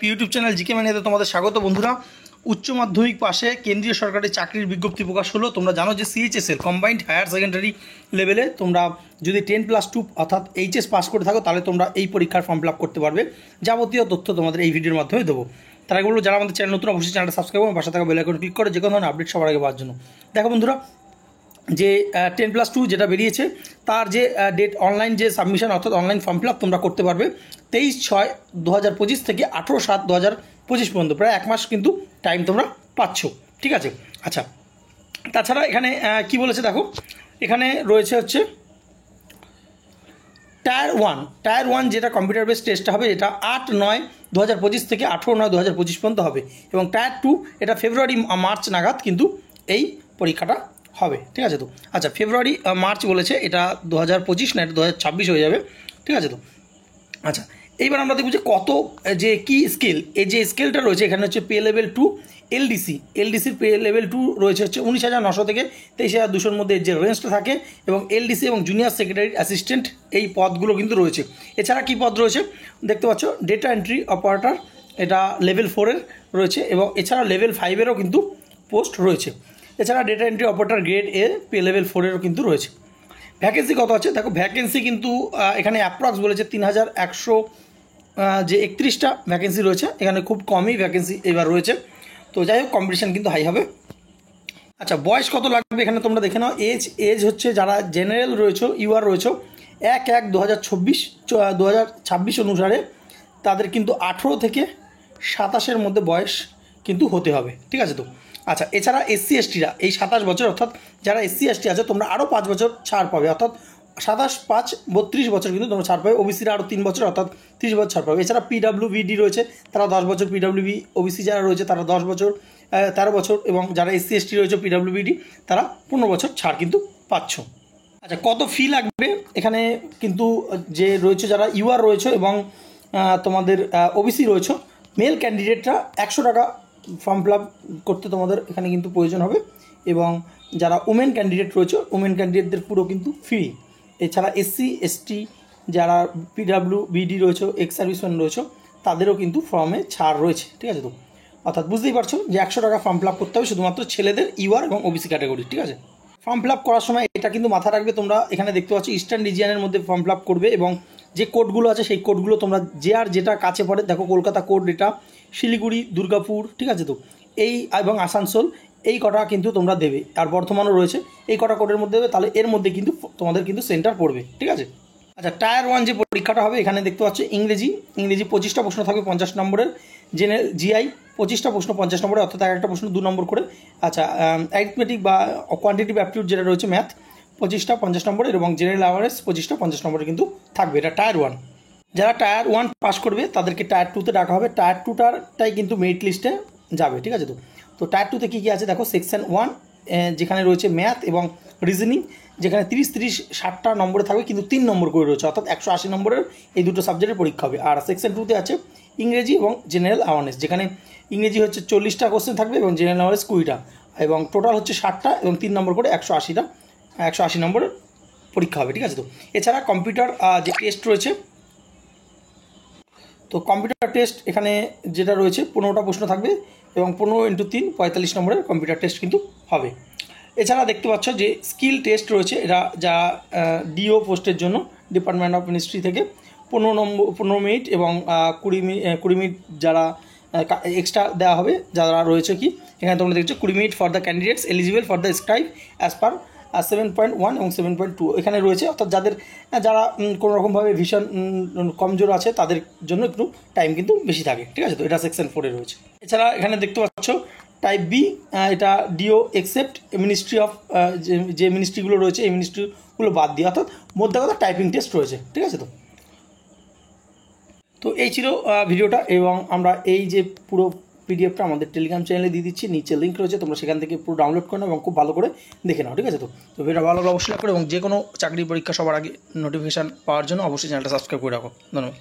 YouTube channel GK ম্যানিয়াতে তোমাদের স্বাগত। বন্ধুরা, উচ্চ মাধ্যমিক পাশে কেন্দ্রীয় সরকারের চাকরির বিজ্ঞপ্তি প্রকাশ হলো। তোমরা জানো যে সিএইচএসএল কম্বাইন্ড হায়ার সেকেন্ডারি লেভেলে তোমরা যদি 10+2 অর্থাৎ এইচএস পাস করে থাকো তাহলে তোমরা এই পরীক্ষার ফর্ম ফিল আপ করতে পারবে। যাবতীয় তথ্য তোমাদের এই ভিডিওর মাধ্যমে দেবো। তার আগে বলবো, যারা আমাদের চ্যানেল নতুন অবশ্যই চ্যানেলটা সাবস্ক্রাইব করো, পাশে থাকা বেল আইকন ক্লিক করে যে কোনো ধরনের আপডেট সবার আগে পাওয়ার জন্য। দেখো বন্ধুরা, যে 10+2 যেটা বেরিয়েছে তার যে ডেট অনলাইন যে সাবমিশন অর্থাৎ অনলাইন ফর্ম ফিল আপ তোমরা করতে পারবে 23/6/2025 থেকে 18/7/2025 পর্যন্ত, প্রায় এক মাস কিন্তু টাইম তোমরা পাচ্ছ। ঠিক আছে, আচ্ছা। তাছাড়া এখানে কি বলেছে দেখো, এখানে রয়েছে হচ্ছে টায়ার ওয়ান যেটা কম্পিউটার বেস টেস্ট হবে, এটা 8/9/2025 থেকে 18/9/2025 পর্যন্ত হবে। এবং টায়ার 2 এটা ফেব্রুয়ারি-মার্চ নাগাদ কিন্তু এই পরীক্ষাটা হবে। ঠিক আছে তো, আচ্ছা ফেব্রুয়ারি-মার্চ বলেছে, এটা 2025 না, এটা 2026 হয়ে যাবে। ঠিক আছে তো, আচ্ছা এইবার আমরা দেখব যে কত যে কি স্কেল, এই যে স্কেলটা রয়েছে এখানে হচ্ছে পে লেভেল 2 এলডিসির পে লেভেল 2 রয়েছে হচ্ছে 19,900 থেকে 23,200-র মধ্যে যে রেঞ্জটা থাকে। এবং এলডিসি এবং জুনিয়র সেক্রেটারি অ্যাসিস্ট্যান্ট এই পদগুলো কিন্তু রয়েছে। এছাড়া কি পদ রয়েছে দেখতে পাচ্ছ, ডেটা এন্ট্রি অপারেটর, এটা লেভেল 4-এর রয়েছে। এবং এছাড়া লেভেল 5-এরও কিন্তু পোস্ট রয়েছে। এছাড়া data entry operator grade A pay level 4-এরও কিন্তু রয়েছে। ভ্যাকেন্সি কত আছে দেখো, ভ্যাকেন্সি কিন্তু এখানে অ্যাপ্রক্স বলেছে 3,100 যে 31টা ভ্যাকেন্সি রয়েছে। এখানে খুব কমই ভ্যাকেন্সি এবার রয়েছে। তো যাই হোক, কম্পিটিশান কিন্তু হাই হবে। আচ্ছা, বয়স কত লাগবে এখানে তোমরা দেখে নাও। এজ হচ্ছে যারা জেনারেল রয়েছে, ইউআর রয়েছে 1/1/2026 অনুসারে তাদের কিন্তু 18 থেকে 27-এর মধ্যে বয়স কিন্তু হতে হবে। ঠিক আছে তো, আচ্ছা। এছাড়া এসসি এসটিরা এই 27 বছর, অর্থাৎ যারা এসসি এসটি আছে তোমরা আরও 5 বছর ছাড় পাবে, অর্থাৎ 27/5 32 বছর কিন্তু তোমরা ছাড় পাবে। ওবিসিরা আরও 3 বছর অর্থাৎ 30 বছর ছাড় পাবে। এছাড়া পিডাব্লিউবিডি রয়েছে, তারা 10 বছর, পিডাব্লিউবি ওবিসি যারা রয়েছে তারা 10 বছর 13 বছর, এবং যারা এসসি এসটি রয়েছে পিডাব্লিউবিডি তারা 15 বছর ছাড় কিন্তু পাচ্ছ। আচ্ছা, কত ফি লাগবে এখানে কিন্তু যে রয়েছে যারা ইউআর রয়েছে এবং তোমাদের ওবিসি রয়েছে, মেল ক্যান্ডিডেটরা 100 টাকা ফর্ম ফিল আপ করতে তোমাদের এখানে কিন্তু প্রয়োজন হবে। এবং যারা উমেন ক্যান্ডিডেট রয়েছে, উমেন ক্যান্ডিডেটদের পুরো কিন্তু ফ্রি। এছাড়া এসসি এসটি যারা পিডাব্লিউবিডি রয়েছে, এক্স সার্ভিসম্যান রয়েছে, তাদেরও কিন্তু ফর্মে ছাড় রয়েছে। ঠিক আছে তো, অর্থাৎ বুঝতেই পারছো যে 100 টাকা ফর্ম ফিল আপ করতে হবে শুধুমাত্র ছেলেদের ইউআর এবং ওবিসি ক্যাটাগরি। ঠিক আছে, ফর্ম ফিল আপ করার সময় এটা কিন্তু মাথায় রাখবে, তোমরা এখানে দেখতে পাচ্ছ ইস্টার্ন রিজিয়নের মধ্যে ফর্ম ফিল আপ করবে। এবং যে কোডগুলো আছে সেই কোডগুলো তোমরা যে আর যেটা কাছে পড়ে, দেখো কলকাতা কোড, এটা শিলিগুড়ি, দুর্গাপুর, ঠিক আছে তো, এই এবং আসানসোল, এই কটা কিন্তু তোমরা দেবে। আর বর্ধমানও রয়েছে, এই কটা কোডের মধ্যে দেবে, তাহলে এর মধ্যে কিন্তু তোমাদের কিন্তু সেন্টার পড়বে। ঠিক আছে, আচ্ছা। টায়ার 1 যে পরীক্ষাটা হবে এখানে দেখতে পাচ্ছ ইংরেজি 25টা প্রশ্ন থাকবে 50 নম্বরের। জেনারেল জিআই 25টা প্রশ্ন 50 নম্বরের, অর্থাৎ একটা প্রশ্ন 2 নম্বর করে। আচ্ছা, অ্যারিথমেটিক বা কোয়ান্টিটিভ অ্যাপটিটিউড যেটা রয়েছে ম্যাথ 25টা 50 নম্বরের, এবং জেনারেল অ্যাওয়ারনেস 25টা 50 নম্বরের কিন্তু থাকবে। এটা টায়ার 1। যারা টায়ার 1 পাস করবে তাদেরকে টায়ার 2-তে ডাকা হবে। টায়ার 2টাই কিন্তু মেরিট লিস্টে যাবে। ঠিক আছে তো, তো টায়ার 2-তে কী কী আছে দেখো, সেকশন 1 যেখানে রয়েছে ম্যাথ এবং রিজনিং, যেখানে 30-60টা নম্বরে থাকবে কিন্তু 3 নম্বর করে রয়েছে, অর্থাৎ 180 নম্বরের এই দুটো সাবজেক্টের পরীক্ষা হবে। আর সেকশন 2-তে আছে ইংরেজি এবং জেনারেল অ্যাওয়ারনেস, যেখানে ইংরেজি হচ্ছে 40টা কোশ্চেন থাকবে এবং জেনারেল অ্যাওয়ারনেস 20টা, এবং টোটাল হচ্ছে 60টা এবং 3 নম্বর করে 180 নম্বরের পরীক্ষা হবে। ঠিক আছে তো, এছাড়া কম্পিউটার যে টেস্ট রয়েছে, তো কম্পিউটার টেস্ট এখানে যেটা রয়েছে 15টা প্রশ্ন থাকবে এবং 15x3 45 নম্বরের কম্পিউটার টেস্ট কিন্তু হবে। এছাড়া দেখতে পাচ্ছ যে স্কিল টেস্ট রয়েছে, এটা যা ডিও পোস্টের জন্য ডিপার্টমেন্ট অফ মিনিস্ট্রি থেকে 15 মিনিট এবং 20 মিনিট যারা এক্সট্রা দেওয়া হবে, যারা রয়েছে কি এখানে তোমরা দেখছো 20 minute for the candidates eligible for the scribe as per 7.1 এবং 7.2 এখানে রয়েছে, অর্থাৎ যারা কোনো রকমভাবে ভীষণ কমজোর আছে তাদের জন্য একটু টাইম কিন্তু বেশি থাকে। ঠিক আছে তো, এটা সেকশন 4-এ রয়েছে। এছাড়া এখানে দেখতে পাচ্ছ টাইপ বি, এটা ডিও এক্সেপ্ট মিনিস্ট্রি অফ, যে মিনিস্ট্রিগুলো রয়েছে এই মিনিস্ট্রিগুলো বাদ দিয়ে, অর্থাৎ মধ্যে কথা টাইপিং টেস্ট রয়েছে। ঠিক আছে তো, তো এই ছিল ভিডিওটা। এবং আমরা এই যে পুরো পিডিএফটা আমাদের টেলিগ্রাম চ্যানেলে দিয়ে দিচ্ছি, নিচে লিঙ্ক রয়েছে, তোমরা সেখান থেকে পুরো ডাউনলোড করে নাও এবং খুব ভালো করে দেখে নাও। ঠিক আছে তো, ভিডিওটা ভালো লাগলে অবশ্যই লাইক করো, এবং যে কোনো চাকরি পরীক্ষা সবার আগে নোটিফিকেশান পাওয়ার জন্য অবশ্যই চ্যানেলটা সাবস্ক্রাইব করে রাখো। ধন্যবাদ।